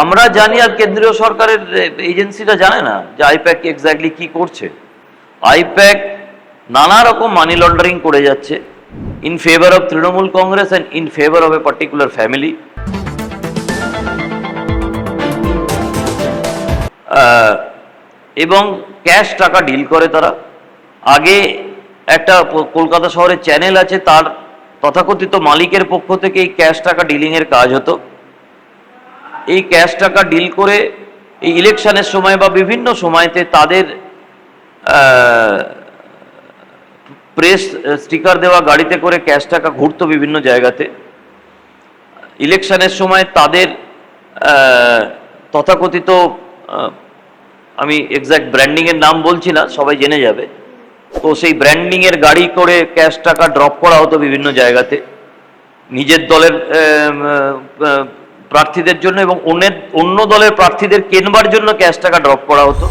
আমরা জানি, আর কেন্দ্রীয় সরকারের এজেন্সিটা জানে না যে আইপ্যাক এক্স্যাক্টলি কি করছে। আইপ্যাক নানা রকম মানি লন্ডারিং করে যাচ্ছে in favour of Trinamool Congress and in favour of a particular family. এবং ক্যাশ টাকা ডিল করে তারা। আগে একটা কলকাতা শহরে চ্যানেল আছে, তার তথাকথিত মালিকের পক্ষ থেকে এই ক্যাশ টাকা ডিলিংয়ের কাজ হতো। এই ক্যাশ টাকা ডিল করে এই ইলেকশনের সময় বা বিভিন্ন সময়তে তাদের প্রেস স্টিকার দেওয়া গাড়িতে করে ক্যাশ টাকা ঘুরতো বিভিন্ন জায়গাতে। ইলেকশনের সময় তাদের তথাকথিত, আমি এক্স্যাক্ট ব্র্যান্ডিংয়ের নাম বলছি না, সবাই জেনে যাবে, তো সেই ব্র্যান্ডিংয়ের গাড়ি করে ক্যাশ টাকা ড্রপ করা হতো বিভিন্ন জায়গাতে নিজের দলের প্রার্থীদের জন্য, এবং অন্য দলের প্রার্থীদের কেনবার জন্য ক্যাশ টাকা ড্রপ করা হতো।